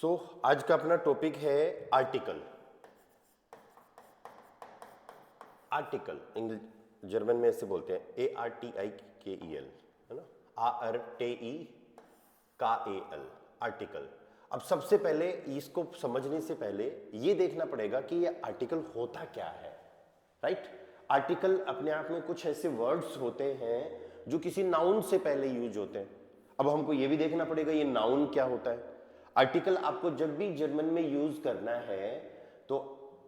आज का अपना टॉपिक है आर्टिकल। आर्टिकल इंग्लिश जर्मन में ऐसे बोलते हैं ARTIKEL, है ना, ARTIKEL, आर्टिकल। अब सबसे पहले इसको समझने से पहले ये देखना पड़ेगा कि ये आर्टिकल होता क्या है, राइट। आर्टिकल अपने आप में कुछ ऐसे वर्ड्स होते हैं जो किसी नाउन से पहले यूज होते हैं। अब हमको ये भी देखना पड़ेगा ये नाउन क्या होता है। आर्टिकल आपको जब भी जर्मन में यूज करना है तो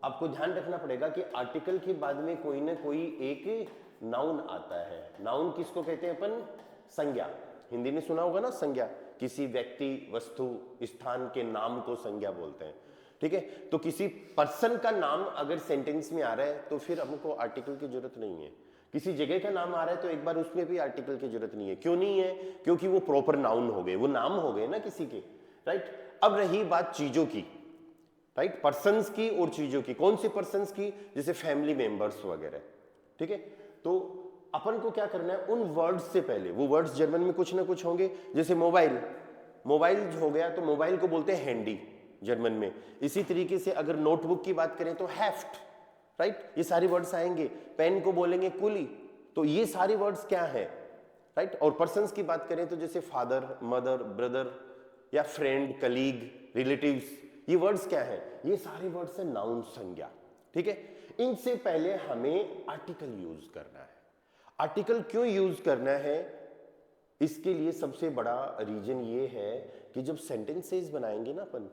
आपको ध्यान रखना पड़ेगा कि आर्टिकल के बाद में कोई ना कोई एक नाउन आता है। नाउन किसको कहते हैं अपन? संज्ञा। हिंदी में सुना होगा ना, संज्ञा। किसी व्यक्ति, वस्तु, स्थान के नाम को संज्ञा बोलते हैं, ठीक है। तो किसी पर्सन का नाम अगर सेंटेंस में आ रहा है तो फिर हमको आर्टिकल की जरूरत नहीं है। किसी जगह का नाम आ रहा है तो एक बार उसमें भी आर्टिकल की जरूरत नहीं है। क्यों नहीं है? क्योंकि वो प्रॉपर नाउन हो गए, वो नाम हो गए ना किसी के, राइट। अब रही बात चीजों की, राइट, पर्सन्स की और चीजों की। कौन सी पर्सन्स की? जैसे फैमिली मेंबर्स वगैरह, ठीक है। तो अपन को क्या करना है, उन वर्ड्स से पहले, वो वर्ड्स जर्मन में कुछ ना कुछ होंगे। जैसे मोबाइल, मोबाइल हो गया तो मोबाइल को बोलते हैं हैंडी जर्मन में। इसी तरीके से अगर नोटबुक की बात करें तो हेफ्ट, राइट, ये सारे वर्ड्स आएंगे। पेन को बोलेंगे कुली। तो ये सारे वर्ड्स क्या है, राइट। और पर्सन्स की बात करें तो जैसे फादर, मदर, ब्रदर या फ्रेंड, कलीग, रिलेटिव्स, ये वर्ड्स क्या है? ये सारे वर्ड्स है नाउन, संज्ञा, ठीक है। इनसे पहले हमें आर्टिकल यूज करना है। आर्टिकल क्यों यूज करना है? इसके लिए सबसे बड़ा रीजन ये है कि जब सेंटेंसेस बनाएंगे ना अपन,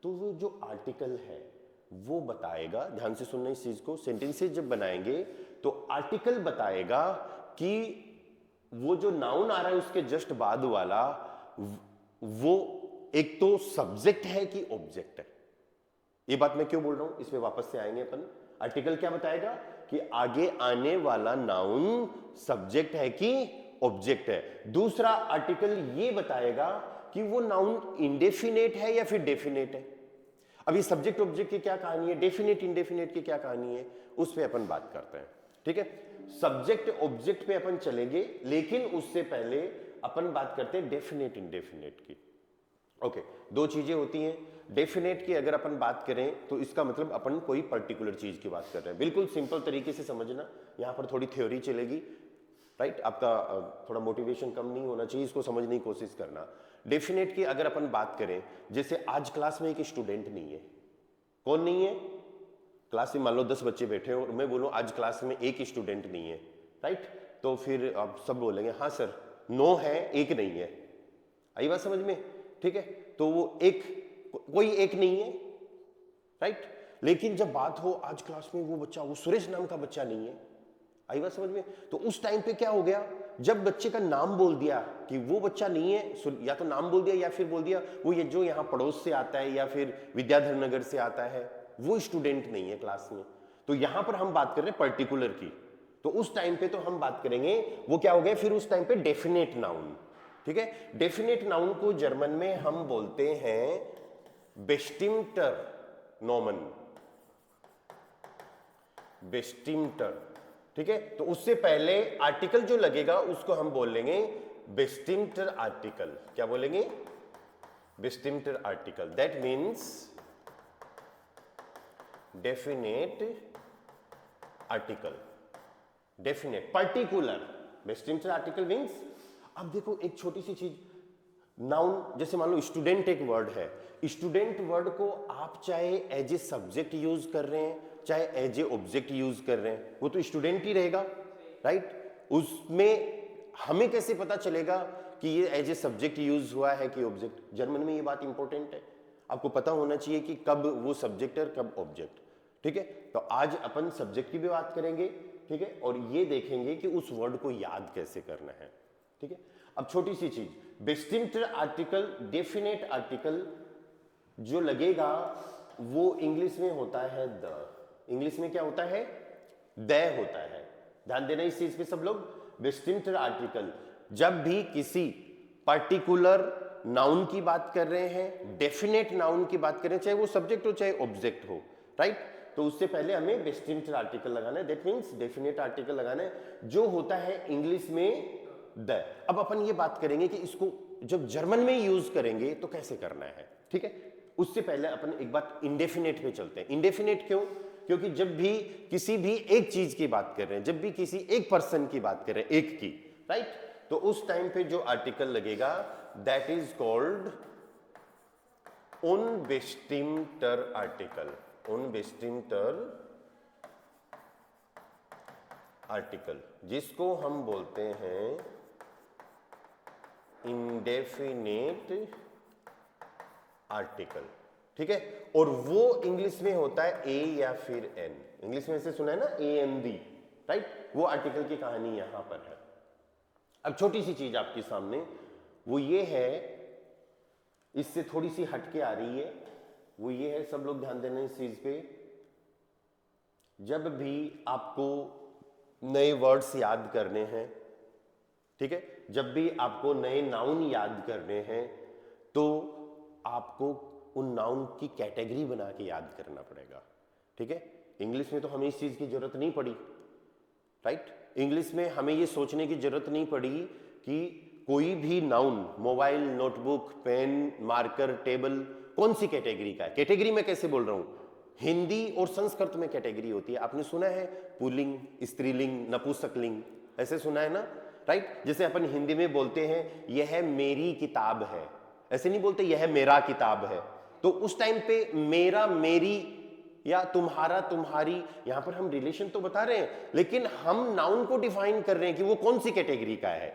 तो वो जो आर्टिकल है वो बताएगा, ध्यान से सुनना इस चीज को, सेंटेंसेस जब बनाएंगे तो आर्टिकल बताएगा कि वो जो नाउन आ रहा है उसके जस्ट बाद वाला वो एक तो सब्जेक्ट है कि ऑब्जेक्ट है। ये बात मैं क्यों बोल रहा हूं, इसमें वापस से आएंगे अपन। आर्टिकल क्या बताएगा कि आगे आने वाला नाउन सब्जेक्ट है कि ऑब्जेक्ट है। दूसरा, आर्टिकल ये बताएगा कि वो नाउन इंडेफिनेट है या फिर डेफिनेट है। अभी सब्जेक्ट ऑब्जेक्ट की क्या कहानी है, डेफिनेट इंडेफिनेट की क्या कहानी है, उस पर अपन बात करते हैं, ठीक है। सब्जेक्ट ऑब्जेक्ट पे अपन चलेंगे, लेकिन उससे पहले अपन बात करते हैं डेफिनेट इंडेफिनेट की। ओके, दो चीजें होती हैं। डेफिनेट की अगर अपन बात करें तो इसका मतलब अपन कोई पर्टिकुलर चीज की बात कर रहे हैं। बिल्कुल सिंपल तरीके से समझना, यहां पर थोड़ी थ्योरी चलेगी, राइट। आपका थोड़ा मोटिवेशन कम नहीं होना चाहिए, इसको समझने की कोशिश करना। डेफिनेट की अगर अपन बात करें, जैसे आज क्लास में एक स्टूडेंट नहीं है। कौन नहीं है? क्लास में मान लो 10 बच्चे बैठे हो और मैं बोलूं आज क्लास में एक स्टूडेंट नहीं है, राइट। तो फिर आप सब बोलेंगे हाँ सर, 9 है, एक नहीं है। आई बात समझ में? ठीक है। तो वो एक, कोई एक नहीं है, राइट। लेकिन जब बात हो आज क्लास में वो बच्चा, वो सुरेश नाम का बच्चा नहीं है, आई बात समझ में? तो उस टाइम पे क्या हो गया, जब बच्चे का नाम बोल दिया कि वो बच्चा नहीं है, या तो नाम बोल दिया या फिर बोल दिया वो ये जो यहाँ पड़ोस से आता है या फिर विद्याधर नगर से आता है, वो स्टूडेंट नहीं है क्लास में। तो यहां पर हम बात कर रहे हैं पर्टिकुलर की। तो उस टाइम पे तो हम बात करेंगे वो क्या हो गया फिर उस टाइम पे डेफिनेट नाउन, ठीक है। डेफिनेट नाउन को जर्मन में हम बोलते हैं बेस्टिम्टर नोमन, बेस्टिम्टर, ठीक है। तो उससे पहले आर्टिकल जो लगेगा उसको हम बोल लेंगे बेस्टिम्टर आर्टिकल। क्या बोलेंगे? बेस्टिम्टर article. That means definite article, definite, particular. बेस्टिम्टर आर्टिकल मीन्स, अब देखो एक छोटी सी चीज, नाउन जैसे मान लो स्टूडेंट एक वर्ड है, स्टूडेंट वर्ड को आप चाहे एज ए सब्जेक्ट यूज कर रहे हैं चाहे एज ए ऑब्जेक्ट यूज कर रहे हैं, वो तो स्टूडेंट ही रहेगा, राइट। उसमें हमें कैसे पता चलेगा कि ये एज ए सब्जेक्ट यूज हुआ है कि ऑब्जेक्ट? जर्मन में ये बात इंपॉर्टेंट है, आपको पता होना चाहिए कि कब वो सब्जेक्ट और कब ऑब्जेक्ट, ठीक है। तो आज अपन सब्जेक्ट की भी बात करेंगे, ठीक है, और ये देखेंगे कि उस वर्ड को याद कैसे करना है, ठीक है। अब छोटी सी चीज, बेस्टिम्टर आर्टिकल, डेफिनेट आर्टिकल जो लगेगा वो इंग्लिश में होता है द। इंग्लिश में क्या होता है? द होता है। ध्यान देना इस चीज पे सब लोग। बेस्टिम्टर आर्टिकल जब भी किसी पर्टिकुलर नाउन की बात कर रहे हैं, डेफिनेट नाउन की बात कर रहे हैं, चाहे वो सब्जेक्ट हो चाहे ऑब्जेक्ट हो, राइट, तो उससे पहले हमें बेस्टिम्टर आर्टिकल लगाना है। दैट मीन्स डेफिनेट आर्टिकल लगाना है जो होता है इंग्लिश में द। अब अपन ये बात करेंगे कि इसको जब जर्मन में यूज करेंगे तो कैसे करना है, ठीक है। उससे पहले अपन एक बात इंडेफिनेट पे चलते हैं। इंडेफिनेट क्यों? क्योंकि जब भी किसी भी एक चीज की बात कर रहे हैं, जब भी किसी एक पर्सन की बात कर रहे हैं, एक की, राइट, तो उस टाइम पे जो आर्टिकल लगेगा दैट इज कॉल्ड उनबेस्टिमटर आर्टिकल। उनबेस्टिमटर आर्टिकल, जिसको हम बोलते हैं इंडेफिनेट आर्टिकल, ठीक है। और वो इंग्लिश में होता है ए या फिर एन। इंग्लिश में से सुना है ना, ए एन दी, राइट। वो आर्टिकल की कहानी यहां पर है। अब छोटी सी चीज आपके सामने, वो ये है, इससे थोड़ी सी हटके आ रही है, वो ये है, सब लोग ध्यान देना इस चीज पे। जब भी आपको नए वर्ड्स याद करने हैं, ठीक है, जब भी आपको नए नाउन याद करने हैं, तो आपको उन नाउन की कैटेगरी बना के याद करना पड़ेगा, ठीक है। इंग्लिश में तो हमें इस चीज की जरूरत नहीं पड़ी, राइट। इंग्लिश में हमें ये सोचने की जरूरत नहीं पड़ी कि कोई भी noun, mobile, notebook, pen, marker, table, कौन सी कैटेगरी का है। कैटेगरी में कैसे बोल रहा हूं, हिंदी और संस्कृत में कैटेगरी होती है। आपने सुना है पुल्लिंग, स्त्रीलिंग, नपुंसकलिंग, ऐसे सुना है ना, राइट। जैसे अपन हिंदी में बोलते हैं यह मेरी किताब है, ऐसे नहीं बोलते यह मेरा किताब है। तो उस टाइम पे मेरा, मेरी या तुम्हारा, तुम्हारी, यहां पर हम रिलेशन तो बता रहे हैं, लेकिन हम नाउन को डिफाइन कर रहे हैं कि वो कौन सी कैटेगरी का है,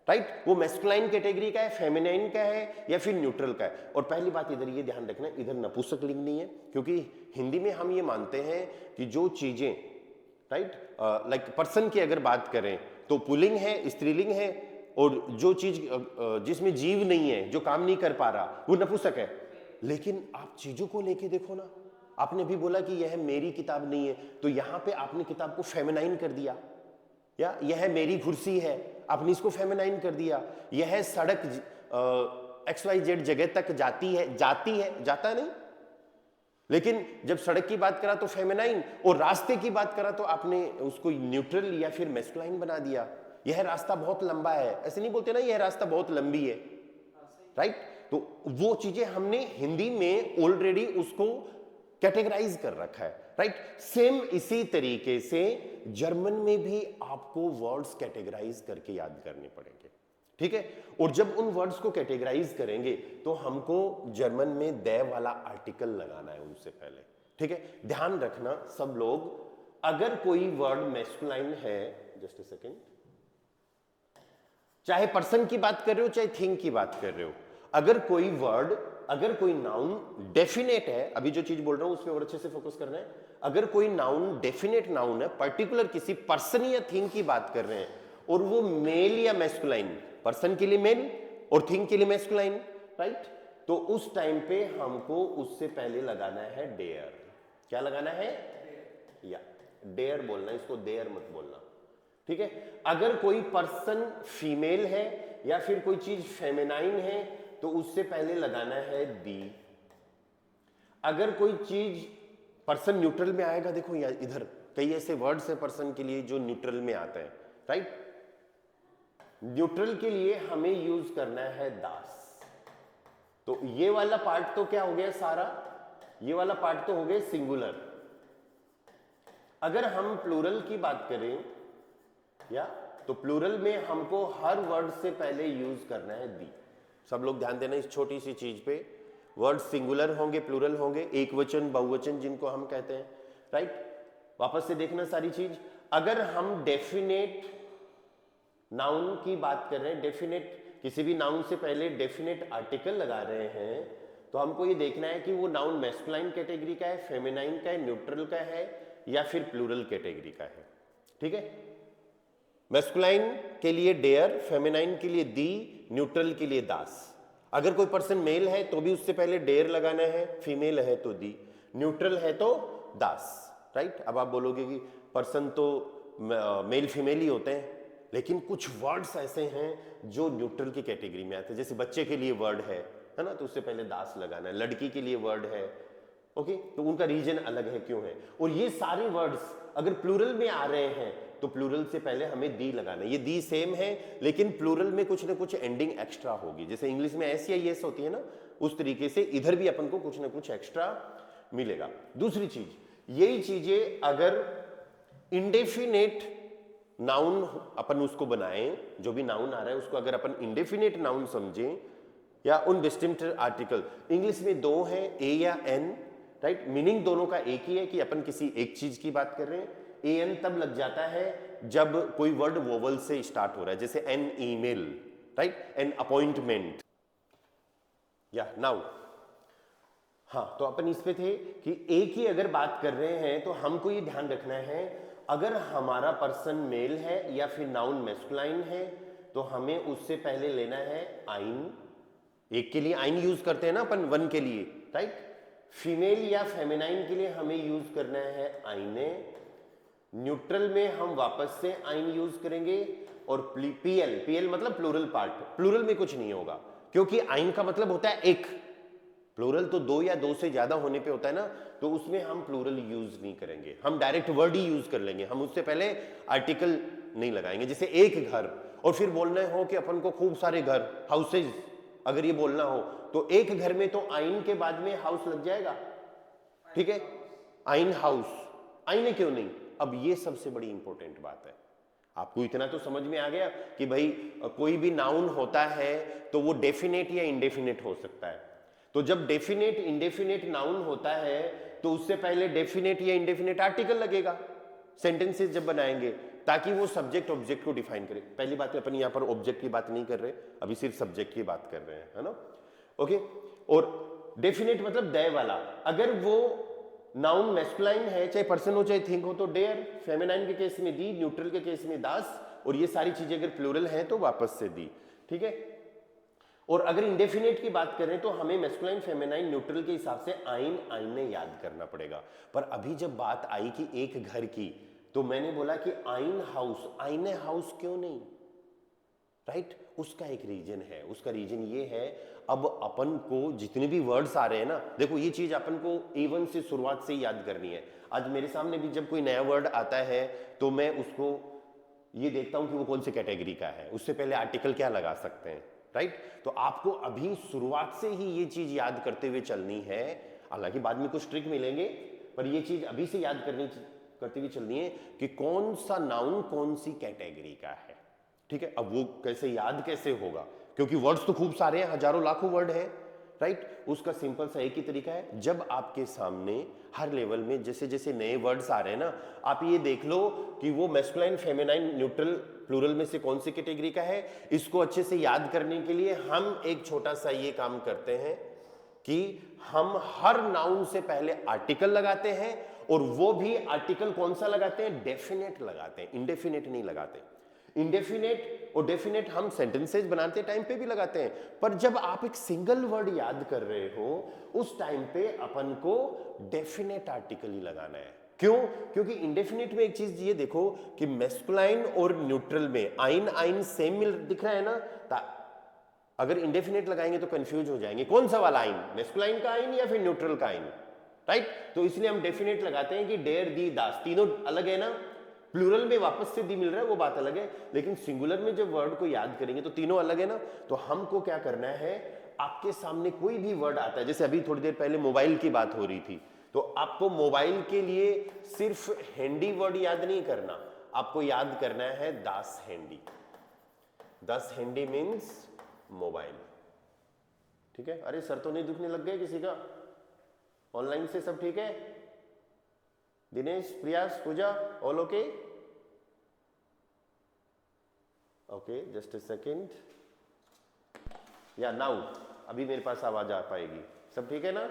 राइट। वो मैस्कुलाइन कैटेगरी का है, फेमिनाइन का है, या फिर न्यूट्रल का है। और पहली बात इधर ये ध्यान रखना, इधर नपुंसकलिंग नहीं है, क्योंकि हिंदी में हम ये मानते हैं कि जो चीजें, राइट, लाइक पर्सन की अगर बात करें तो पुल्लिंग है, स्त्रीलिंग है, और जो चीज जिसमें जीव नहीं है, जो काम नहीं कर पा रहा, वो नपुंसक है। लेकिन आप चीजों को लेके देखो ना, आपने भी बोला कि यह मेरी किताब नहीं है, तो यहां पे आपने किताब को फेमिनाइन कर दिया। या यह मेरी कुर्सी है, आपने इसको फेमिनाइन कर दिया। यह सड़क XYZ जगह तक जाती है, जाता नहीं। लेकिन जब सड़क की बात करा तो फेमिनाइन, और रास्ते की बात करा तो आपने उसको न्यूट्रल या फिर मैस्कुलाइन बना दिया। यह रास्ता बहुत लंबा है, ऐसे नहीं बोलते ना यह रास्ता बहुत लंबी है, राइट। तो वो चीजें हमने हिंदी में ऑलरेडी उसको कैटेगराइज कर रखा है, राइट। सेम इसी तरीके से जर्मन में भी आपको वर्ड्स कैटेगराइज करके याद करने पड़ेंगे, ठीक है। और जब उन वर्ड्स को कैटेगराइज करेंगे तो हमको जर्मन में दे वाला आर्टिकल लगाना है उनसे पहले, ठीक है। ध्यान रखना सब लोग, अगर कोई वर्ड मैस्कुलाइन है, जस्ट अ सेकेंड, चाहे पर्सन की बात कर रहे हो चाहे थिंग की बात कर रहे हो, अगर कोई वर्ड, अगर कोई नाउन डेफिनेट है, अभी जो चीज बोल रहा हूं उस पर और अच्छे से फोकस करना है। अगर कोई नाउन डेफिनेट नाउन है, पर्टिकुलर किसी पर्सन या थिंग की बात कर रहे हैं, और वो मेल या मैस्कुलाइन, पर्सन के लिए मेल और थिंग के लिए मैस्कुलाइन, राइट, तो उस टाइम पे हमको उससे पहले लगाना है डेयर। क्या लगाना है? या डेयर बोलना, इसको देयर मत बोलना, ठीक है। अगर कोई पर्सन फीमेल है या फिर कोई चीज फेमिनाइन है तो उससे पहले लगाना है दी। अगर कोई चीज पर्सन न्यूट्रल में आएगा, देखो इधर कई ऐसे वर्ड्स है पर्सन के लिए जो न्यूट्रल में आते हैं, राइट। न्यूट्रल के लिए हमें यूज करना है दास। तो ये वाला पार्ट तो क्या हो गया सारा, ये वाला पार्ट तो हो गया सिंगुलर। अगर हम प्लूरल की बात करें या, तो प्लूरल में हमको हर वर्ड से पहले यूज करना है दी। सब लोग ध्यान देना इस छोटी सी चीज पे। वर्ड सिंगुलर होंगे, प्लूरल होंगे, एक वचन, बहुवचन जिनको हम कहते हैं, राइट। वापस से देखना सारी चीज। अगर हम डेफिनेट नाउन की बात कर रहे हैं, डेफिनेट किसी भी नाउन से पहले डेफिनेट आर्टिकल लगा रहे हैं, तो हमको ये देखना है कि वो नाउन मैस्कुलाइन कैटेगरी का है, फेमिनाइन का है, न्यूट्रल का है, या फिर प्लूरल कैटेगरी का है, ठीक है। मैस्कुलाइन के लिए डेयर, फेमिनाइन के लिए दी, न्यूट्रल के लिए दास। अगर कोई पर्सन मेल है तो भी उससे पहले डेयर लगाना है, फीमेल है तो दी, न्यूट्रल है तो दास, राइट। अब आप बोलोगे कि पर्सन तो मेल फीमेल ही होते हैं, लेकिन कुछ वर्ड्स ऐसे हैं जो न्यूट्रल की कैटेगरी में आते हैं। जैसे बच्चे के लिए वर्ड है ना, तो उससे पहले दास लगाना है। लड़की के लिए वर्ड है, ओके, तो उनका रीजन अलग है, क्यों है। और ये सारे वर्ड्स अगर प्लूरल में आ रहे हैं तो प्लूरल से पहले हमें दी लगाना है। ये दी सेम है, लेकिन प्लूरल में कुछ ना कुछ एंडिंग एक्स्ट्रा होगी। जैसे इंग्लिश में एस या एस होती है ना, उस तरीके से इधर भी अपन को कुछ ना कुछ एक्स्ट्रा मिलेगा। दूसरी चीज, यही चीजें अगर इंडेफिनेट नाउन अपन उसको बनाएं, जो भी नाउन आ रहा है उसको अगर अपन इंडेफिनेट नाउन समझें या उन डिस्टिंक्ट आर्टिकल, इंग्लिश में दो हैं, ए या एन, राइट, मीनिंग दोनों का एक ही है कि अपन किसी एक चीज की बात कर रहे हैं। ए एन तब लग जाता है जब कोई वर्ड वोवल से स्टार्ट हो रहा है, जैसे an email, right, an appointment, या नाउ। हाँ, तो अपन इस पे थे कि एक ही अगर बात कर रहे हैं तो हमको ये ध्यान रखना है, अगर हमारा पर्सन मेल है या फिर नाउन मैस्कुलाइन है तो हमें उससे पहले लेना है आइन। एक के लिए आइन यूज करते हैं ना अपन, वन के लिए, राइट। फीमेल या फेमिनाइन के लिए हमें यूज करना है आइने। न्यूट्रल में हम वापस से आइन यूज करेंगे। और पीएल, पीएल मतलब प्लूरल पार्ट, प्लूरल में कुछ नहीं होगा क्योंकि आइन का मतलब होता है एक, प्लूरल तो दो या दो से ज्यादा होने पे होता है ना, तो उसमें हम प्लूरल यूज नहीं करेंगे, हम डायरेक्ट वर्ड ही यूज कर लेंगे, हम उससे पहले आर्टिकल नहीं लगाएंगे। जैसे एक घर, और फिर बोलना हो कि अपन को खूब सारे घर, हाउसेज, अगर ये बोलना हो तो एक घर में तो आइन के बाद में हाउस लग जाएगा, ठीक है, आइन हाउस, आइने क्यों नहीं। अब ये सबसे बड़ी इंपॉर्टेंट बात है, आपको इतना तो समझ में आ गया कि भाई कोई भी नाउन होता है तो वो डेफिनेट या इंडेफिनेट हो सकता है। तो जब डेफिनेट इंडेफिनेट नाउन होता है तो उससे पहले डेफिनेट या इंडेफिनेट आर्टिकल लगेगा सेंटेंसेस जब बनाएंगे, ताकि वो सब्जेक्ट ऑब्जेक्ट को डिफाइन करे। पहली बात है, अपन यहाँ पर ऑब्जेक्ट की बात नहीं कर रहे, अभी सिर्फ सब्जेक्ट की बात कर रहे हैं, है ना, ओके। और डेफिनेट मतलब दय वाला, अगर वो नाउन मैस्कुलाइन है, चाहे पर्सन हो चाहे थिंग हो, तो डेयर, फेमिनाइन के केस में दी, न्यूट्रल के केस में दास, और ये सारी चीजें अगर प्लूरल हैं तो वापस से दी, ठीक है। और अगर इंडेफिनेट की बात करें तो हमें मैस्कुलाइन, फेमिनाइन, न्यूट्रल के हिसाब से आइन, आइने याद करना पड़ेगा। पर अभी जब बात आई कि एक घर की, तो मैंने बोला कि आइन हाउस, आइने हाउस क्यों नहीं, राइट, उसका एक रीजन है। उसका रीजन ये है, अब अपन को जितने भी वर्ड्स आ रहे हैं ना, देखो ये चीज अपन को A1 से शुरुआत से याद करनी है। आज मेरे सामने भी जब कोई नया वर्ड आता है तो मैं उसको ये देखता हूं कि वो कौन सी कैटेगरी का है, उससे पहले आर्टिकल क्या लगा सकते हैं, राइट। तो आपको अभी शुरुआत से ही ये चीज याद करते हुए चलनी है, हालांकि बाद में कुछ ट्रिक मिलेंगे, पर ये चीज अभी से याद करते हुए चलनी है कि कौन सा नाउन कौन सी कैटेगरी का है, ठीक है। अब वो कैसे याद कैसे होगा, क्योंकि वर्ड्स तो खूब सारे हैं, हजारों लाखों वर्ड है, राइट। उसका सिंपल सा एक ही तरीका है, जब आपके सामने हर लेवल में जैसे जैसे नए वर्ड्स आ रहे हैं ना, आप ये देख लो कि वो मैस्कुलाइन, फेमिनाइन, न्यूट्रल, प्लूरल में से कौन सी कैटेगरी का है। इसको अच्छे से याद करने के लिए हम एक छोटा सा ये काम करते हैं कि हम हर नाउन से पहले आर्टिकल लगाते हैं, और वो भी आर्टिकल कौन सा लगाते हैं, डेफिनेट लगाते हैं, इंडेफिनेट नहीं लगाते। इंडेफिनेट और डेफिनेट हम सेंटेंसेस बनाते टाइम पे भी लगाते हैं, पर जब आप एक सिंगल वर्ड याद कर रहे हो उस टाइम पे अपन को डेफिनेट आर्टिकल ही लगाना है। क्यों? क्योंकि इंडेफिनेट में एक चीज ये देखो कि मैस्कुलाइन और न्यूट्रल में आइन, आइन सेम मिल दिख रहा है ना, अगर इंडेफिनेट लगाएंगे तो कंफ्यूज हो जाएंगे, कौन सा वाला आइन, मैस्कुलाइन का आइन या फिर न्यूट्रल का आइन, राइट। तो इसलिए हम डेफिनेट लगाते हैं कि डेयर, दी, दास, तीनों अलग है ना, प्लूरल में वापस से दी मिल रहा है वो बात अलग है, लेकिन सिंगुलर में जब वर्ड को याद करेंगे तो तीनों अलग है ना। तो हमको क्या करना है, आपके सामने कोई भी वर्ड आता है, जैसे अभी थोड़ी देर पहले मोबाइल की बात हो रही थी, तो आपको मोबाइल के लिए सिर्फ हैंडी वर्ड याद नहीं करना, आपको याद करना है दास हैंडी। दास हैंडी मीन्स मोबाइल, ठीक है। अरे सर तो नहीं दुखने लग गए किसी का, ऑनलाइन से सब ठीक है, Dinesh, Priyas, Pooja, all okay, okay, just a second, या नाउ अभी मेरे पास आवाज आ पाएगी, सब ठीक है ना?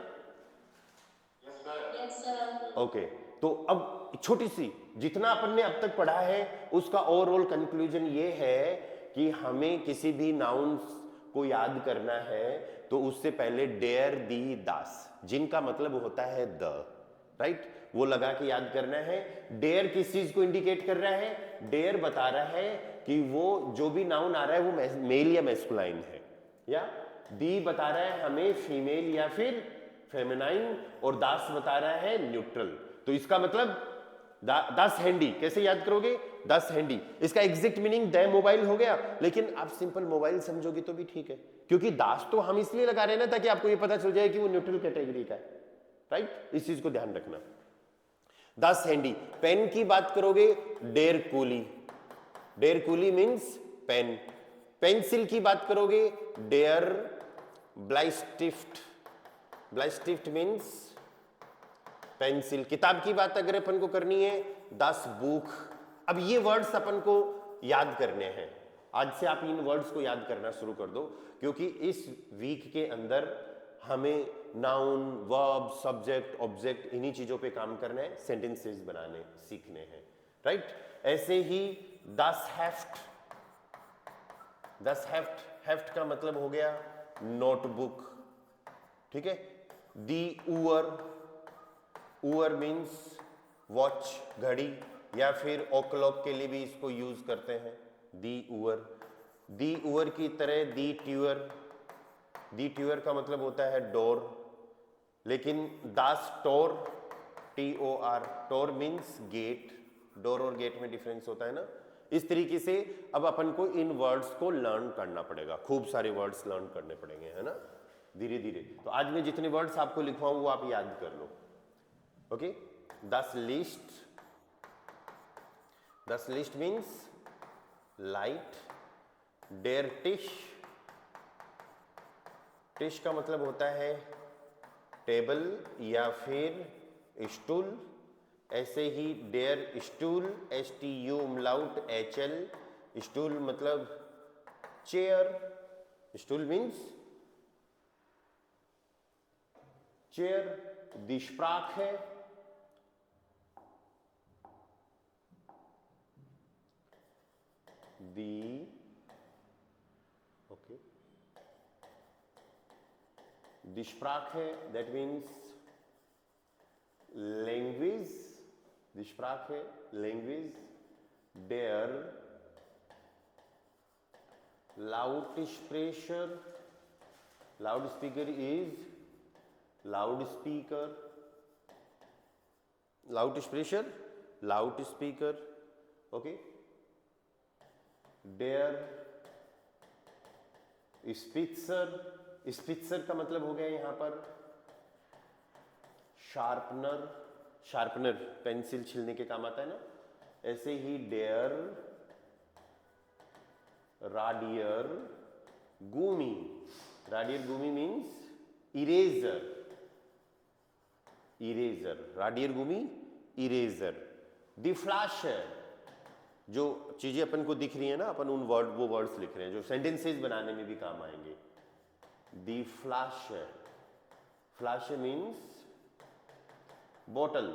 Yes sir. ओके, तो अब छोटी सी जितना अपन ने अब तक पढ़ा है उसका ओवरऑल कंक्लूजन ये है कि हमें किसी भी नाउन को याद करना है तो उससे पहले डेयर, दी, दास, जिनका मतलब होता है द, राइट, वो लगा के याद करना है। डेयर किस चीज को इंडिकेट कर रहा है, डेयर बता रहा है कि वो जो भी नाउन आ रहा है वो मेल या मैस्कुलाइन है, या दी बता रहा है हमें फीमेल या फिर फेमिनाइन, और दास बता रहा है न्यूट्रल। तो इसका मतलब दस हैंडी कैसे याद करोगे? 10 हैंडी, इसका एग्जैक्ट मीनिंग द मोबाइल हो गया, लेकिन आप सिंपल मोबाइल समझोगे तो भी ठीक है, क्योंकि दास तो हम इसलिए लगा रहे हैं ना ताकि आपको ये पता चल जाए कि वो न्यूट्रल कैटेगरी का है, राइट? इस चीज को ध्यान रखना। 10 हैंडी। पेन की बात करोगे, डेर कूली, डेर कूली मीन्स पेन। पेंसिल की बात करोगे, डेयर ब्लाइस्टिफ्ट, ब्लाइस्टिफ्ट मीन्स पेंसिल। किताब की बात अगर अपन को करनी है, 10 बुक। अब ये वर्ड्स अपन को याद करने हैं, आज से आप इन वर्ड्स को याद करना शुरू कर दो, क्योंकि इस वीक के अंदर हमें नाउन, वर्ब, सब्जेक्ट, ऑब्जेक्ट इन्हीं चीजों पे काम करना है, सेंटेंसेस बनाने सीखने हैं, राइट? ऐसे ही 10 हेफ्ट, 10 हेफ्ट, हेफ्ट का मतलब हो गया नोटबुक, ठीक है? दी ऊअर, ऊअर मीन्स वॉच, घड़ी, या फिर ओक्लॉक के लिए भी इसको यूज करते हैं, दी ऊअर। दी ऊअर की तरह दी ट्यूअर, दी ट्यूअर का मतलब होता है डोर, लेकिन दास टोर, TOR, टोर मीन्स गेट। डोर और गेट में डिफरेंस होता है ना। इस तरीके से अब अपन को इन वर्ड्स को लर्न करना पड़ेगा, खूब सारे वर्ड्स लर्न करने पड़ेंगे, है ना, धीरे धीरे। तो आज मैं जितने वर्ड्स आपको लिखवाऊं वो आप याद कर लो, ओके? 10 लिस्ट, 10 लिस्ट मीन्स लाइट। डेयर टिश, टिश का मतलब होता है टेबल या फिर स्टूल। ऐसे ही डेयर स्टूल, STU HL, स्टूल मतलब चेयर, स्टूल मीन्स चेयर। दी स्प्राखे, दी, ओके, दी स्प्राखे दैट मीन्स लैंग्वेज, दी स्प्राखे लैंग्वेज। डेयर लाउडस्पीकर, loudspeaker is loudspeaker, loudspeaker, loudspeaker, okay? डेयर स्पिट्जर, स्पिट्जर का मतलब हो गया यहां पर शार्पनर, शार्पनर पेंसिल छीलने के काम आता है ना। ऐसे ही डेयर राडियर गुमी, राडियर गुमी मीन्स इरेजर, इरेजर, राडियर गुमी इरेजर। दी फ्लैशर, जो चीजें अपन को दिख रही है ना, अपन उन वर्ड, वो वर्ड्स लिख रहे हैं जो सेंटेंसेस बनाने में भी काम आएंगे। दी फ्लैशर, फ्लैशर मीन्स बोतल।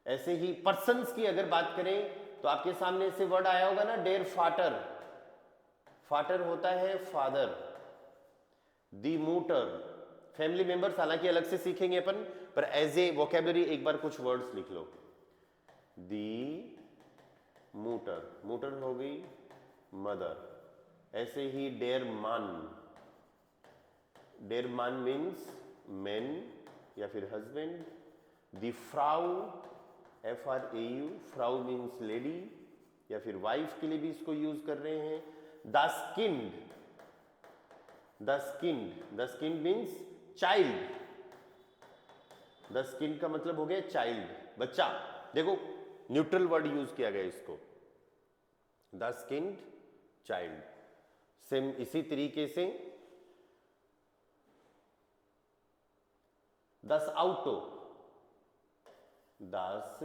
ऐसे ही पर्सन्स की अगर बात करें तो आपके सामने से वर्ड आया होगा ना, डेयर फाटर, फाटर होता है फादर। दी मोटर, फैमिली मेंबर्स हालांकि अलग से सीखेंगे अपन, पर एज ए वोकेबलरी एक बार कुछ वर्ड्स लिख लो। दी मोटर, मोटर हो गई मदर। ऐसे ही डेयर मान, डेयर मान मीन्स मैन या फिर हस्बैंड। दी फ्राउ, FRAU, फ्राउ मीन्स लेडी या फिर वाइफ के लिए भी इसको यूज कर रहे हैं। The skinned, the skinned, the skinned means child, the skin का मतलब हो गया चाइल्ड, बच्चा। देखो न्यूट्रल वर्ड यूज किया गया इसको, द स्किन्ड चाइल्ड। सेम इसी तरीके से 10 आउटो, 10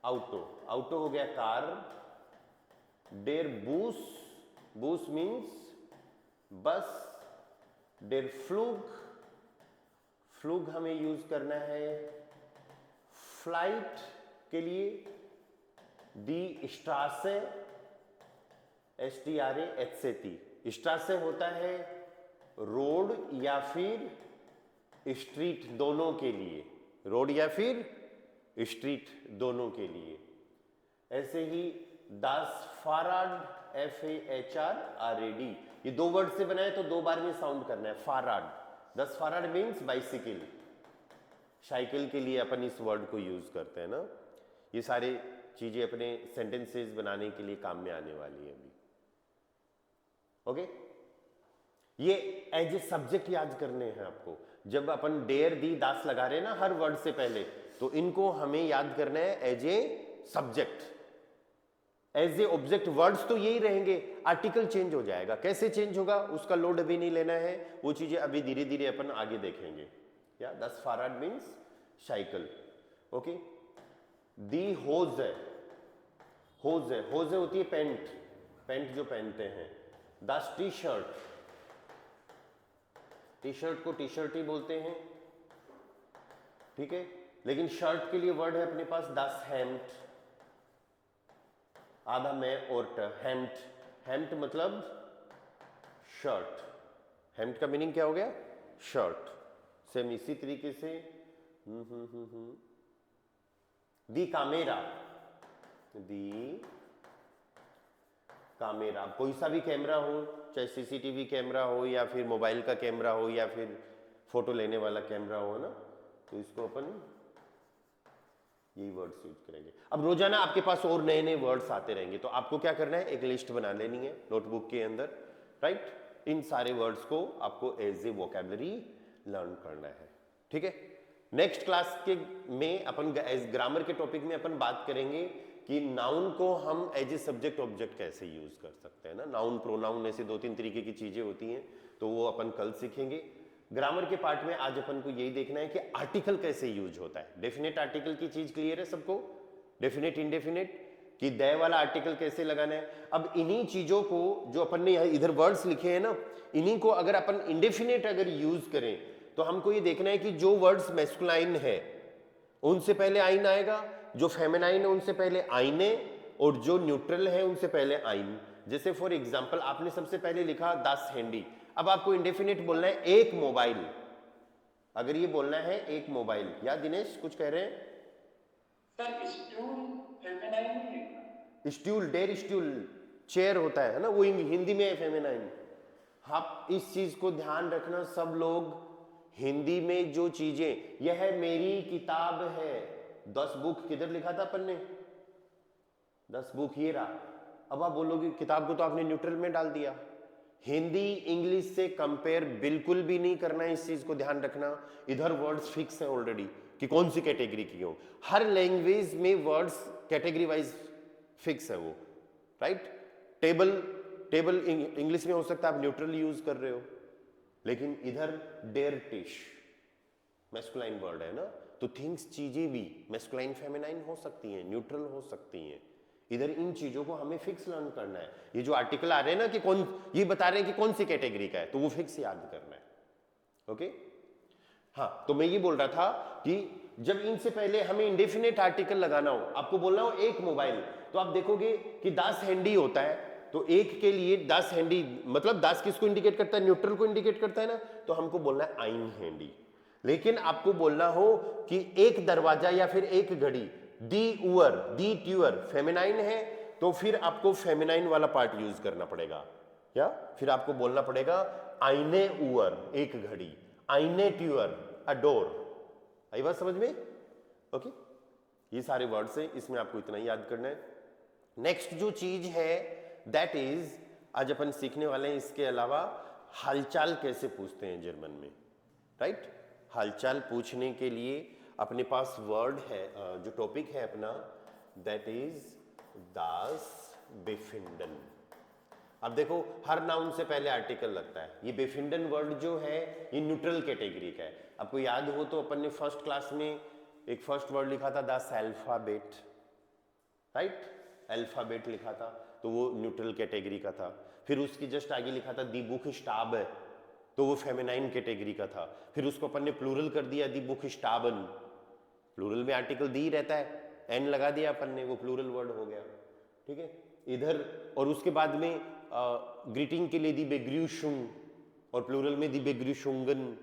आउटो, आउटो हो गया car. Der bush, bush means बस। डेर फ्लूग, फ्लूग हमें यूज करना है फ्लाइट के लिए। दी स्ट्रासे, STRAHC, स्ट्रासे होता है रोड या फिर स्ट्रीट दोनों के लिए, रोड या फिर स्ट्रीट दोनों के लिए। ऐसे ही 10 फाराड, FAHRAD, ये 2 वर्ड से बना है तो 2 बार में साउंड करना है, फाराड। 10 फाराड मीन्स बाइसिकल। साइकिल के लिए अपन इस वर्ड को यूज करते हैं ना। ये सारी चीजें अपने सेंटेंसेस बनाने के लिए काम में आने वाली है अभी। ओके, ये एज ए सब्जेक्ट याद करने हैं आपको। जब अपन डेयर दी दास लगा रहे हैं ना हर वर्ड से पहले, तो इनको हमें याद करना है as a subject. As a object words तो यही रहेंगे, आर्टिकल चेंज हो जाएगा। कैसे चेंज होगा उसका लोड अभी नहीं लेना है, वो चीजें अभी धीरे धीरे अपन आगे देखेंगे। या 10 फाराड मीन्स साइकिल। ओके, दी होज है, होज है, होज होती है पैंट, पैंट जो पहनते हैं। दस टी शर्ट, टी शर्ट को टी शर्ट ही बोलते हैं, ठीक है। लेकिन शर्ट के लिए वर्ड है अपने पास दस हेम्ट, आधा में और हेम्ट। हेम्ट मतलब शर्ट, हेम्ट का मीनिंग क्या हो गया? शर्ट। सेम इसी तरीके से दी कामेरा, दी कामेरा, कोई सा भी कैमरा हो, चाहे सीसीटीवी कैमरा हो या फिर मोबाइल का कैमरा हो या फिर फोटो लेने वाला कैमरा हो ना, तो इसको अपन यही वर्ड्स यूज करेंगे। अब रोजाना आपके पास और नए नए वर्ड्स आते रहेंगे, तो आपको क्या करना है, एक लिस्ट बना लेनी है नोटबुक के अंदर, राइट। इन सारे वर्ड्स को आपको एज ए वोकैबुलरी लर्न करना है, ठीक है। नेक्स्ट क्लास के में अपन ग्रामर के टॉपिक में अपन बात करेंगे कि नाउन को हम एज ए सब्जेक्ट ऑब्जेक्ट कैसे यूज कर सकते हैं ना। नाउन प्रोनाउन ऐसे 2-3 तरीके की चीजें होती हैं, तो वो अपन कल सीखेंगे। ग्रामर के पार्ट में आज अपन को यही देखना है कि आर्टिकल कैसे यूज होता है। डेफिनेट आर्टिकल की चीज क्लियर है सबको, डेफिनेट इंडेफिनेट कि दे वाला आर्टिकल कैसे लगाना है। अब इन्हीं चीजों को जो अपन ने इधर वर्ड्स लिखे हैं ना, इन्हीं को अगर अपन इंडेफिनेट अगर यूज करें तो हमको ये देखना है कि जो वर्ड्स मैस्कुलाइन है उनसे पहले आइन आएगा, जो फेमिनाइन है उनसे पहले आइने, और जो न्यूट्रल है उनसे पहले आइन। जैसे फॉर एग्जांपल आपने सबसे पहले लिखा 10 हैंडी, अब आपको इंडेफिनिट बोलना है एक मोबाइल। अगर ये बोलना है एक मोबाइल, या दिनेश कुछ कह रहे हैं? सर स्टूल फेमिनाइन है, स्टूल, डेर स्टूल चेयर होता है ना, वो हिंदी में है फेमिनाइन। आप इस चीज को ध्यान रखना सब लोग, हिंदी में जो चीजें, यह मेरी किताब है, 10 बुक किधर लिखा था अपन ने? 10 बुक ये रहा। अब आप बोलोगे किताब को तो आपने न्यूट्रल में डाल दिया। हिंदी इंग्लिश से कंपेयर बिल्कुल भी नहीं करना है, इस चीज को ध्यान रखना। इधर वर्ड्स फिक्स है ऑलरेडी कि कौन सी कैटेगरी की हो। हर लैंग्वेज में वर्ड्स कैटेगरी वाइज फिक्स है वो, राइट। टेबल, टेबल इंग्लिश में हो सकता है आप न्यूट्रल यूज कर रहे हो, लेकिन इधर डेयर टिश मैस्कुलाइन वर्ड है ना, तो थिंग्स चीजें भी मैस्कुलाइन फेमिनाइन हो सकती हैं, न्यूट्रल हो सकती हैं। इधर इन चीजों को हमें फिक्स लर्न करना है। ये जो आर्टिकल आ रहे हैं ना कि कौन, ये बता रहे हैं कि कौन सी कैटेगरी का है, तो वो फिक्स याद करना है। ओके, हाँ, तो मैं ये बोल रहा था कि जब इनसे पहले हमें इंडेफिनेट आर्टिकल लगाना हो, आपको बोलना हो एक मोबाइल, तो आप देखोगे कि 10 हैंडी होता है, तो एक के लिए 10 हैंडी मतलब 10 किसको इंडिकेट करता है? न्यूट्रल को इंडिकेट करता है ना, तो हमको बोलना है आइन हैंडी। लेकिन आपको बोलना हो कि एक दरवाजा या फिर एक घड़ी, दी उअर, दी ट्यूअर फेमिनाइन है, तो फिर आपको फेमिनाइन वाला पार्ट यूज करना पड़ेगा, या फिर आपको बोलना पड़ेगा आईने उअर एक घड़ी, आईने ट्यूअर अ डोर। आई बात समझ में? ओके, ये सारे वर्ड्स हैं, इसमें आपको इतना ही याद करना है। नेक्स्ट जो चीज है दैट इज, आज अपन सीखने वाले हैं इसके अलावा हालचाल कैसे पूछते हैं जर्मन में, राइट। हालचाल पूछने के लिए अपने पास वर्ड है, जो टॉपिक है अपना, दैट इज दास बेफिंडन। अब देखो हर नाउन से पहले आर्टिकल लगता है। ये बेफिंडन वर्ड जो है ये न्यूट्रल कैटेगरी का है। आपको याद हो तो अपन ने फर्स्ट क्लास में एक फर्स्ट वर्ड लिखा था दास अल्फाबेट, राइट, अल्फाबेट लिखा था, तो वो न्यूट्रल कैटेगरी का था। फिर उसकी जस्ट आगे लिखा था दी बुक स्टाब, तो वो फेमिनाइन कैटेगरी का था। फिर उसको अपन ने प्लूरल कर दिया दी बुक स्टाबन, प्लूरल में आर्टिकल दी रहता है, एन लगा दिया अपन ने, वो प्लूरल वर्ड हो गया, ठीक है। इधर और उसके बाद में ग्रीटिंग के लिए दी बेग्र्यूशुंग, और प्लूरल में दी बेग्र्यूशुंगन।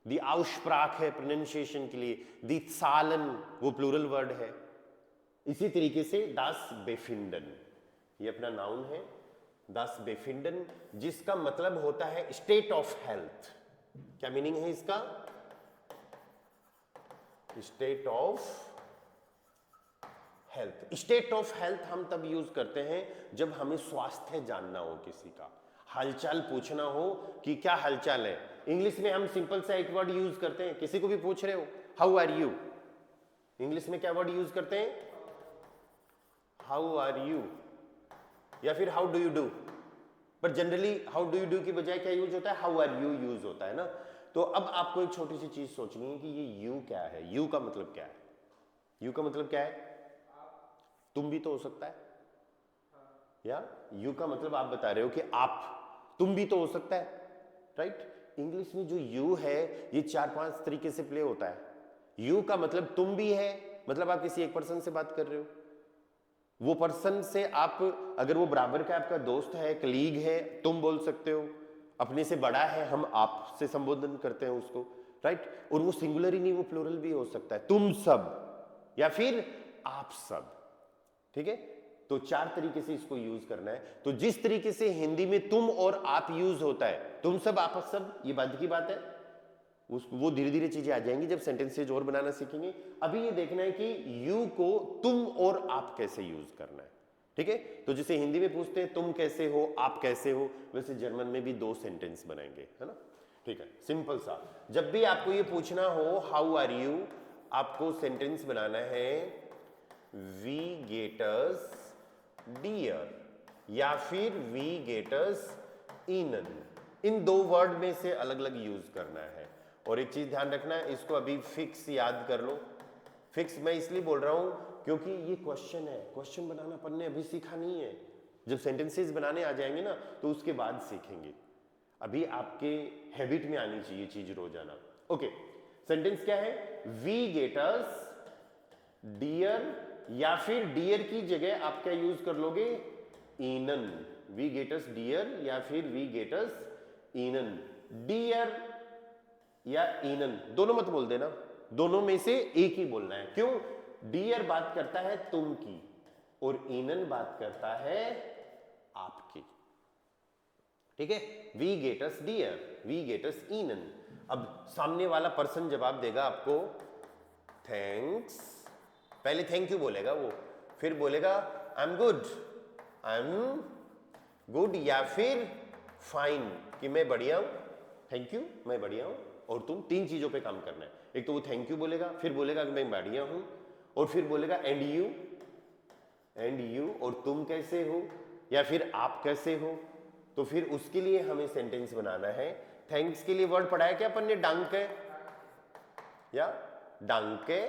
दी आउस्प्राक है प्रोनाउंसिएशन के लिए, दी सालन वो प्लूरल वर्ड है। इसी तरीके से दास बेफिंडन, ये अपना नाउन है दास बेफिंडन, जिसका मतलब होता है स्टेट ऑफ हेल्थ। क्या मीनिंग है इसका? State of health. State of health हम तब यूज करते हैं जब हमें स्वास्थ्य जानना हो, किसी का हालचाल पूछना हो कि क्या हालचाल है। इंग्लिश में हम सिंपल सा एक वर्ड यूज करते हैं, किसी को भी पूछ रहे हो हाउ आर यू, इंग्लिश में क्या वर्ड यूज करते हैं, हाउ आर यू या फिर हाउ डू यू डू। पर generally how do you do की बजाय क्या यूज होता है, हाउ आर यू यूज होता है ना। तो अब आपको एक छोटी सी चीज सोचनी है कि ये यू क्या है, यू का मतलब क्या है, यू का मतलब क्या है, तुम भी तो हो सकता है, या यू का मतलब आप बता रहे हो कि आप, तुम भी तो हो सकता है, राइट। इंग्लिश में जो यू है ये 4-5 तरीके से प्ले होता है। यू का मतलब तुम भी है, मतलब आप किसी एक पर्सन से बात कर रहे हो, वो पर्सन से आप, अगर वो बराबर का आपका दोस्त है, कलीग है, तुम बोल सकते हो। अपने से बड़ा है, हम आप से संबोधन करते हैं उसको, राइट। और वो सिंगुलर ही नहीं, वो प्लूरल भी हो सकता है, तुम सब या फिर आप सब, ठीक है। तो 4 तरीके से इसको यूज करना है। तो जिस तरीके से हिंदी में तुम और आप यूज होता है, तुम सब आप सब, ये बात की बात है, वो धीरे धीरे चीजें आ जाएंगी जब सेंटेंसेज और बनाना सीखेंगे। अभी ये देखना है कि यू को तुम और आप कैसे यूज करना है, ठीक है। तो जैसे हिंदी में पूछते हैं तुम कैसे हो, आप कैसे हो, वैसे जर्मन में भी 2 सेंटेंस बनाएंगे, है ना, ठीक है। सिंपल सा, जब भी आपको ये पूछना हो हाउ आर यू, आपको सेंटेंस बनाना है वी गेटस डियर या फिर वी गेटस इनन। इन 2 वर्ड में से अलग अलग यूज करना है। और एक चीज ध्यान रखना है, इसको अभी फिक्स याद कर लो। फिक्स मैं इसलिए बोल रहा हूं क्योंकि ये क्वेश्चन है, क्वेश्चन बनाना अपन ने अभी सीखा नहीं है। जब सेंटेंसेस बनाने आ जाएंगे ना तो उसके बाद सीखेंगे। अभी आपके हैबिट में आनी चाहिए चीज रोजाना। ओके, सेंटेंस क्या है, वी गेटस डियर, या फिर डियर की जगह आप क्या यूज कर लोगे, इनन। वी गेटस डियर या फिर वी गेटस इनन। डियर या इनन दोनों मत बोल देना, दोनों में से एक ही बोलना है। क्यों, डियर बात करता है तुम की और इनन बात करता है आपकी, ठीक है। वी गेटस डियर, वी गेटस इनन। अब सामने वाला पर्सन जवाब देगा आपको थैंक्स, पहले थैंक यू बोलेगा वो, फिर बोलेगा I am good, I am good, या फिर फाइन कि मैं बढ़िया हूं, थैंक यू मैं बढ़िया हूं, और तुम 3 चीजों पे काम करना है। एक तो वो थैंक यू बोलेगा, फिर बोलेगा कि मैं बढ़िया हूं, और फिर बोलेगा एंड यू, और तुम कैसे हो या फिर आप कैसे हो। तो फिर उसके लिए हमें सेंटेंस बनाना है। थैंक्स के लिए वर्ड पढ़ा है क्या अपन ने, डांके या डांके,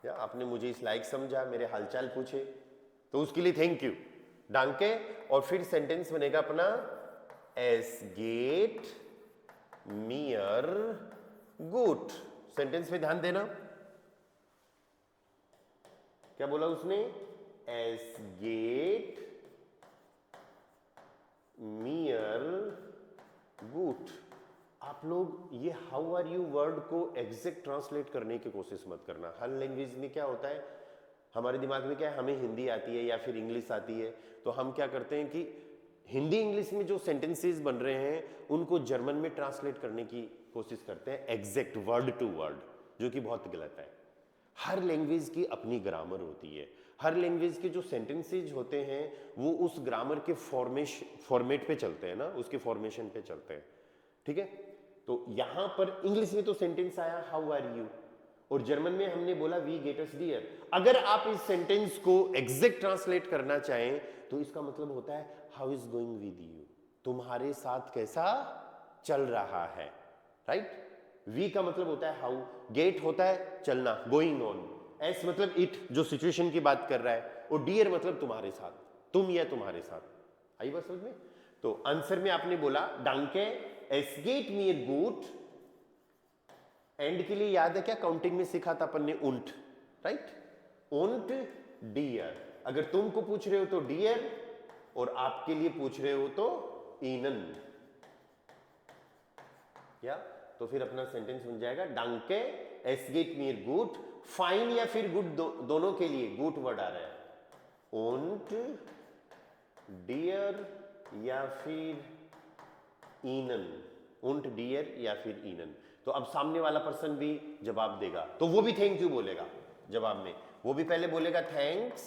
या आपने मुझे इस लायक समझा, मेरे हालचाल पूछे, तो उसके लिए थैंक यू, डांके। और फिर सेंटेंस बनेगा अपना एस गेट मियर गुट। सेंटेंस पे ध्यान देना, क्या बोला उसने, एस गेट मियर गुट। आप लोग ये हाउ आर यू वर्ड को एग्जैक्ट ट्रांसलेट करने की कोशिश मत करना। हर लैंग्वेज में क्या होता है, हमारे दिमाग में क्या है, हमें हिंदी आती है या फिर इंग्लिश आती है, तो हम क्या करते हैं कि हिंदी इंग्लिश में जो सेंटेंसेस बन रहे हैं उनको जर्मन में ट्रांसलेट करने की कोशिश करते हैं एग्जैक्ट वर्ड टू वर्ड, जो कि बहुत गलत है। हर लैंग्वेज की अपनी ग्रामर होती है, हर लैंग्वेज के जो सेंटेंसेज होते हैं वो उस ग्रामर के फॉर्मेट पे चलते हैं ना, उसके फॉर्मेशन पे चलते हैं, ठीक है। तो यहां पर इंग्लिश में तो सेंटेंस आया हाउ आर यू, और जर्मन में हमने बोला वी गेट अस डियर। अगर आप इस सेंटेंस को एग्जैक्ट ट्रांसलेट करना चाहें तो इसका मतलब होता है how is going with you, तुम्हारे साथ कैसा चल रहा है, राइट। वी का मतलब होता है हाउ, गेट होता है चलना, गोइंग ऑन, एस मतलब इट जो सिचुएशन की बात कर रहा है, और डियर मतलब तुम्हारे साथ, तुम या तुम्हारे साथ। आई बात समझ में। तो आंसर में आपने बोला डांके एस गेट मियर गुट, एंड के लिए याद है क्या काउंटिंग में सीखा था अपन ने, उंट, राइट, उंट डियर। अगर तुमको पूछ रहे हो तो डियर, और आपके लिए पूछ रहे हो तो इनन, या तो फिर अपना सेंटेंस बन जाएगा डांके एस गेट मियर गुट, फाइन या फिर गुड दोनों के लिए गुट वर्ड आ रहा है, उंट डियर या फिर इनन, उंट डियर या फिर इनन। तो तो अब सामने वाला पर्सन भी जवाब देगा, तो वो भी थैंक यू बोलेगा जवाब में। वो भी पहले बोलेगा थैंक्स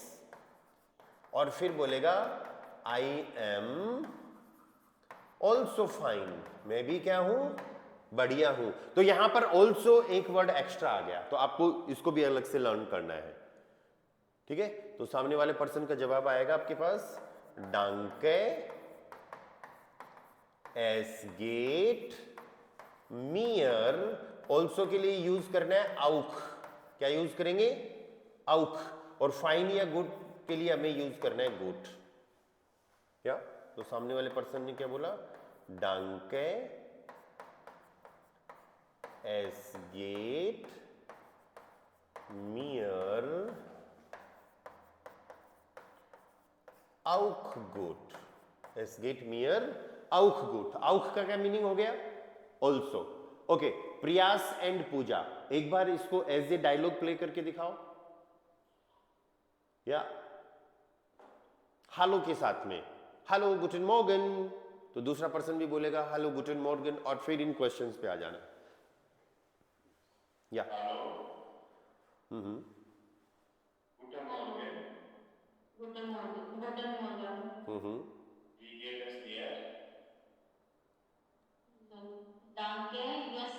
और फिर बोलेगा आई एम ऑल्सो फाइन, मैं भी क्या हूं, बढ़िया हूं। तो यहां पर ऑल्सो एक वर्ड एक्स्ट्रा आ गया, तो आपको इसको भी अलग से लर्न करना है, ठीक है। तो सामने वाले पर्सन का जवाब आएगा आपके पास डांके एस गेट मियर। ऑल्सो के लिए यूज करना है आउक, क्या यूज करेंगे, आउक। और फाइन या गुड के लिए हमें यूज करना है गुड, क्या। तो सामने वाले पर्सन ने क्या बोला, डांके एस गेट मियर आउक गुड, एस गेट मियर आउक गुड। आउक का क्या मीनिंग हो गया, also. Okay, Prayas and Pooja, एक बार इसको एज ए डायलॉग प्ले करके दिखाओ, या हालो के साथ में, हेलो गुटन मॉर्गन, तो दूसरा पर्सन भी बोलेगा हेलो गुटन मॉर्गन, और फिर इन क्वेश्चंस पे आ जाना, या Hallo. Guten Morgen. Guten Morgen. Guten Morgen. Wie geht es dir? Danke. Yes,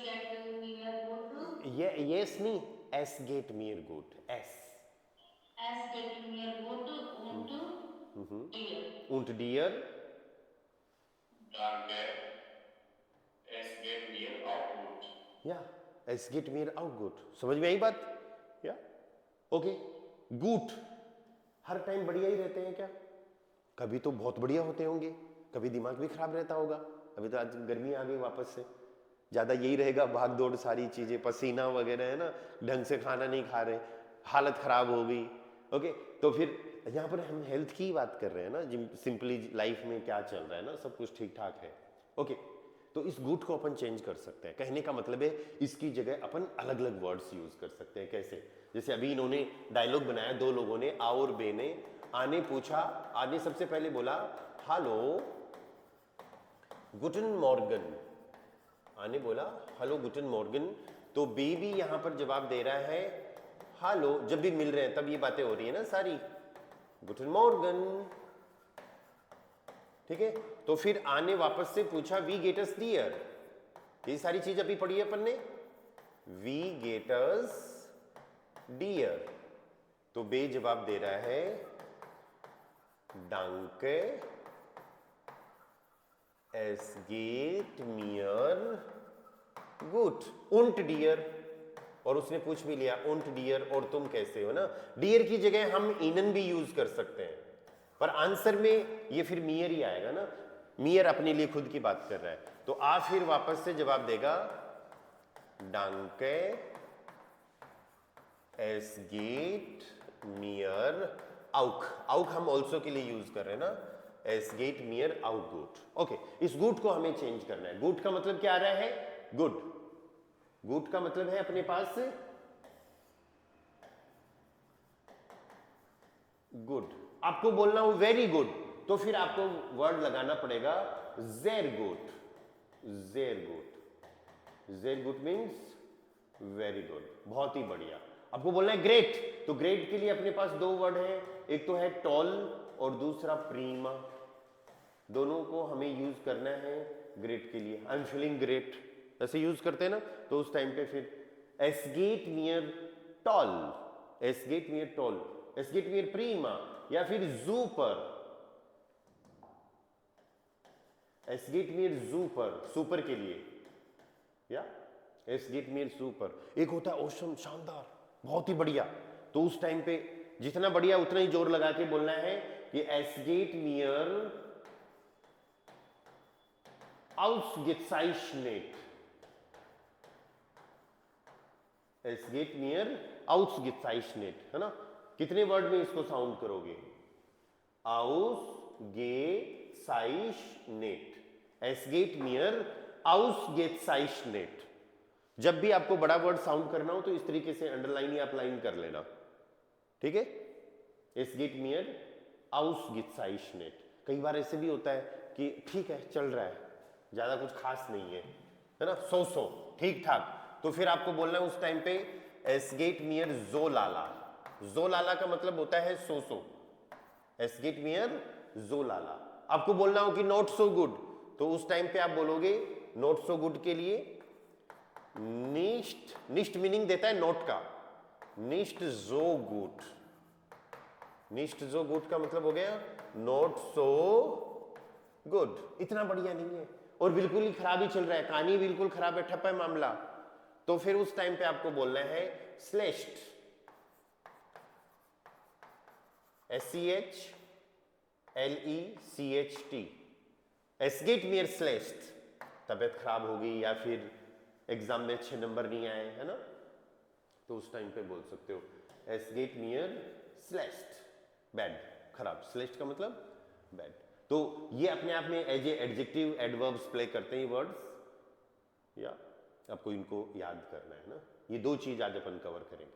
get mir gut. ये यस नहीं, एस गेट मियर गुड, एस Es geht mir gut und dir. und dir, Danke. Es geht mir auch gut. या एस गेट मियर आउट गुड। समझ में आई बात, या ओके। गुड हर टाइम बढ़िया ही रहते हैं क्या, कभी तो बहुत बढ़िया होते होंगे, कभी दिमाग भी खराब रहता होगा। अभी तो आज गर्मी आ गई वापस से, ज्यादा यही रहेगा, भाग दौड़ सारी चीजें, पसीना वगैरह है ना, ढंग से खाना नहीं खा रहे, हालत खराब हो गई। ओके, तो फिर यहाँ पर हम हेल्थ की बात कर रहे हैं ना, सिंपली लाइफ में क्या चल रहा है ना, सब कुछ ठीक ठाक है। ओके, तो इस गुड को अपन चेंज कर सकते हैं, कहने का मतलब है इसकी जगह अपन अलग अलग वर्ड्स यूज कर सकते हैं। कैसे, जैसे अभी इन्होंने डायलॉग बनाया, दो लोगों ने, आ और बे ने। आ ने पूछा, आ ने सबसे पहले बोला हेलो गुटन मॉर्गन, आ ने बोला हेलो गुटन मॉर्गन, तो बे भी यहां पर जवाब दे रहा है हेलो। जब भी मिल रहे हैं तब ये बातें हो रही है ना सारी, गुटन मॉर्गन, ठीक है। तो फिर आने वापस से पूछा वी गेट अस डियर, ये सारी चीज अभी पढ़ी है अपन ने, वी गेट अस डियर। तो बे जवाब दे रहा है डांके एस गेट मियर गुड उंट डियर, और उसने पूछ भी लिया उंट डियर, और तुम कैसे हो ना। डियर की जगह हम इनन भी यूज कर सकते हैं, पर आंसर में ये फिर मियर ही आएगा ना, मियर अपने लिए खुद की बात कर रहा है। तो आ फिर वापस से जवाब देगा डांके एस गेट मियर आउक। आउक हम ऑल्सो के लिए यूज कर रहे हैं ना, एस गेट मियर आउक गुड। ओके, इस गुड को हमें चेंज करना है। गुड का मतलब क्या आ रहा है, गुड। गुड का मतलब है अपने पास गुड। आपको बोलना हो वेरी गुड, तो फिर आपको वर्ड लगाना पड़ेगा जेर गुड। जेर गुड, जेर गुड मीन्स वेरी गुड, बहुत ही बढ़िया। आपको बोलना है ग्रेट, तो ग्रेट के लिए अपने पास दो वर्ड है, एक तो है टॉल और दूसरा प्रीमा। दोनों को हमें यूज करना है ग्रेट के लिए। आई एम फीलिंग ग्रेट ऐसे यूज करते हैं ना, तो उस टाइम पे फिर एस गेट नियर टॉल, एस गेट नियर टॉल, एस गेट नियर प्रीमा, या फिर जू पर, एस गेट नियर जू पर, सुपर के लिए, या एस गेट नियर सुपर। एक होता है ओशम, शानदार, बहुत ही बढ़िया, तो उस टाइम पे जितना बढ़िया उतना ही जोर लगा के बोलना है कि एस गेट नियर आउट्सगेट्साइशनेट, एस गेट नियर आउट्सगेट्साइशनेट, है ना। कितने वर्ड में इसको साउंड करोगे, आउसगेट्साइशनेट, एस गेट नियर आउसगेट्साइशनेट। जब भी आपको बड़ा वर्ड साउंड करना हो तो इस तरीके से अंडरलाइन या अपलाइन कर लेना, ठीक है। एस गेट नियर आउसगेट्साइशनेट। कई बार ऐसे भी होता है कि ठीक है चल रहा है, ज्यादा कुछ खास नहीं है, है ना, सो ठीक ठाक। तो फिर आपको बोलना है उस टाइम पे एस गेट मियर जो लाला। जो लाला का मतलब होता है सो। एस गेट मियर जो लाला। आपको बोलना हो कि नॉट सो गुड, तो उस टाइम पे आप बोलोगे नॉट सो गुड के लिए निस्ट। निस्ट मीनिंग देता है नॉट का, निस्ट जो गुड। निस्ट जो गुड का मतलब हो गया नॉट सो गुड, इतना बढ़िया नहीं है और बिल्कुल ही खराब ही चल रहा है, कहानी बिल्कुल खराब है, ठप्पा है मामला। तो फिर उस टाइम पे आपको बोलना है स्लेश्ट, SCHLECHT। एसगेट मियर स्लेश्ट, तबियत खराब हो गई या फिर एग्जाम में अच्छे नंबर नहीं आए, है ना, तो उस टाइम पे बोल सकते हो एसगेट मियर स्लेश्ट, बैड, खराब। स्लेश्ट का मतलब बैड। तो ये अपने आप में as a adjective adverbs play करते हैं वर्ड्स, या आपको इनको याद करना है ना। ये दो चीज आज अपन कवर करेंगे।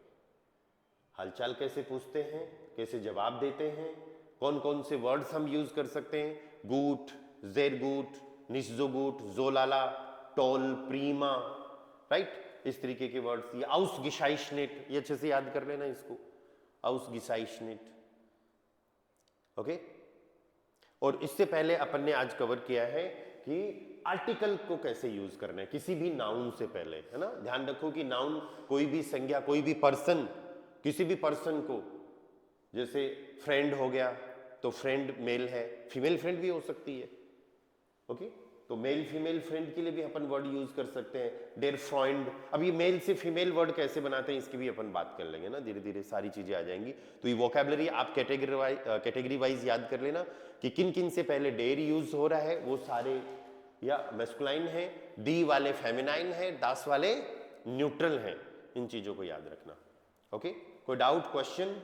हालचाल कैसे पूछते हैं, कैसे जवाब देते हैं, कौन कौन से वर्ड्स हम यूज कर सकते हैं, गुट, जेर गुट, निश जो गुट, जो लाला, टोल, प्रीमा, राइट, इस तरीके के वर्ड्स। ये आउस गिशाइशनेट, ये अच्छे से याद कर लेना इसको, आउस गिशाइशनेट, ओके। और इससे पहले अपन ने आज कवर किया है कि आर्टिकल को कैसे यूज करना है किसी भी नाउन से पहले, है ना। ध्यान रखो कि नाउन कोई भी संज्ञा, कोई भी पर्सन, किसी भी पर्सन को, जैसे फ्रेंड हो गया तो फ्रेंड मेल है, फीमेल फ्रेंड भी हो सकती है, ओके। तो मेल फीमेल फ्रेंड के लिए भी अपन वर्ड यूज कर सकते हैं, डेयर फ्रेंड। अब ये मेल से फीमेल वर्ड कैसे बनाते हैं इसकी भी अपन बात कर लेंगे ना, धीरे धीरे सारी चीजें आ जाएंगी। तो ये वोकैबुलरी आप कैटेगरी वाइज याद कर लेना कि किन किन से पहले डेयर यूज हो रहा है, वो सारे या मैस्कुलाइन है, डी वाले फेमिनाइन है, दास वाले न्यूट्रल हैं। इन चीजों को याद रखना, ओके। कोई डाउट, क्वेश्चन?